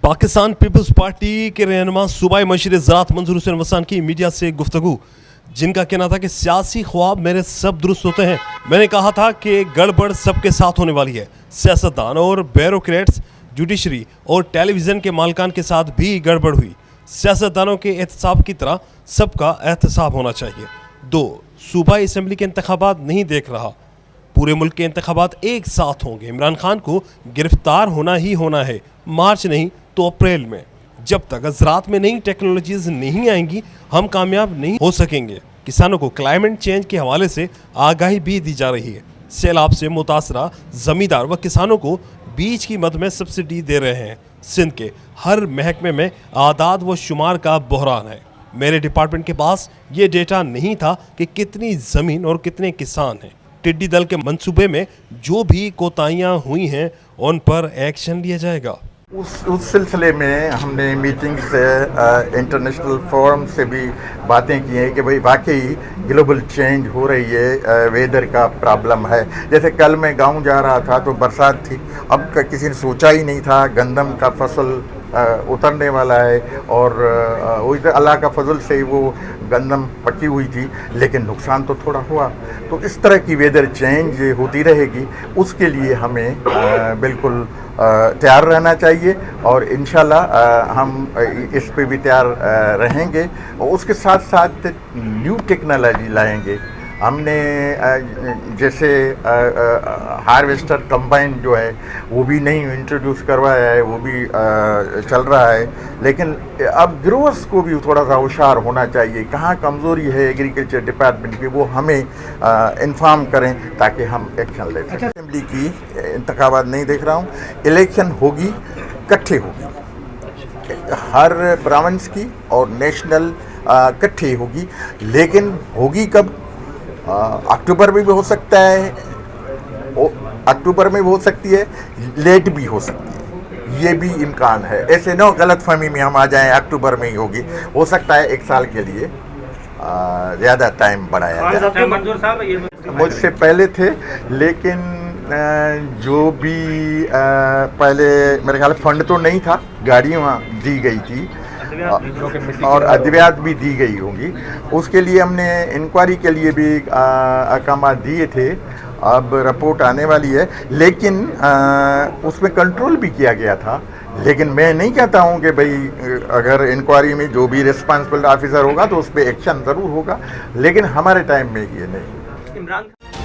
Pakistan peoples party के रहनुमा सूबाई मशीर ज़राअत मंजूर हुसैन वसान की मीडिया से गुफ्तगू, जिनका कहना था कि सियासी ख्वाब मेरे सब दुरुस्त होते हैं। मैंने कहा था कि गड़बड़ सबके साथ होने वाली है। सियासतदान और ब्यूरोक्रेट्स, जुडिशरी और टेलीविज़न के मालिकान के साथ भी गड़बड़ हुई। सियासतदानों के एहतसाब की तरह सबका एहतसाब होना चाहिए। 2, सूबाई असम्बली के इंतखाबात नहीं देख रहा, पूरे मुल्क के इंतखाबात एक साथ होंगे। इमरान खान को गिरफ्तार होना ही होना है, मार्च नहीं तो अप्रैल में। जब तक ज़राअत में नई टेक्नोलॉजीज़ नहीं आएंगी हम कामयाब नहीं हो सकेंगे। किसानों को क्लाइमेट चेंज के हवाले से आगाही भी दी जा रही है। सैलाब से मुतासरा ज़मींदार व किसानों को बीज की मद में सब्सिडी दे रहे हैं। सिंध के हर महकमे में आदाद व शुमार का बहरान है। मेरे डिपार्टमेंट के पास ये डेटा नहीं था कि कितनी ज़मीन और कितने किसान हैं। टिड्डी दल के मंसूबे में जो भी कोताहियाँ हुई हैं उन पर एक्शन लिया जाएगा। उस सिलसिले में हमने मीटिंग से इंटरनेशनल फोरम से भी बातें की हैं कि भाई वाकई ग्लोबल चेंज हो रही है, वेदर का प्रॉब्लम है। जैसे कल मैं गांव जा रहा था तो बरसात थी, अब किसी ने सोचा ही नहीं था गंदम का फसल उतरने वाला है और अल्लाह का फजल से ही वो गंदम पकी हुई थी, लेकिन नुकसान तो थोड़ा हुआ। तो इस तरह की वेदर चेंज होती रहेगी, उसके लिए हमें बिल्कुल तैयार रहना चाहिए और इंशाल्लाह हम इस पे भी तैयार रहेंगे और उसके साथ साथ न्यू टेक्नोलॉजी लाएंगे। हमने जैसे हार्वेस्टर कंबाइन जो है वो भी नहीं इंट्रोड्यूस करवाया है, वो भी चल रहा है। लेकिन अब ग्रोवर्स को भी थोड़ा सा होशियार होना चाहिए, कहाँ कमज़ोरी है एग्रीकल्चर डिपार्टमेंट की वो हमें इन्फॉर्म करें ताकि हम एक्शन ले सकें। असेंबली की इंतखाबात नहीं देख रहा हूँ, इलेक्शन होगी इकट्ठे होगी, हर प्रोविंस की और नेशनल इकट्ठे होगी। लेकिन होगी कब? अक्टूबर में भी हो सकता है, अक्टूबर में भी हो सकती है, लेट भी हो सकती है, ये भी इम्कान है। ऐसे न गलत फहमी में हम आ जाएं अक्टूबर में ही होगी, हो सकता है 1 साल के लिए ज़्यादा टाइम बढ़ाया जाए। मुझसे पहले थे, लेकिन जो भी पहले मेरे ख्याल फंड तो नहीं था, गाड़ियाँ दी गई थी और अद्वियात भी दी गई होंगी। उसके लिए हमने इंक्वायरी के लिए भी अहकाम दिए थे, अब रिपोर्ट आने वाली है। लेकिन उसमें कंट्रोल भी किया गया था। लेकिन मैं नहीं कहता हूँ कि भाई अगर इंक्वायरी में जो भी रिस्पांसिबल ऑफिसर होगा तो उस पर एक्शन ज़रूर होगा, लेकिन हमारे टाइम में ये नहीं।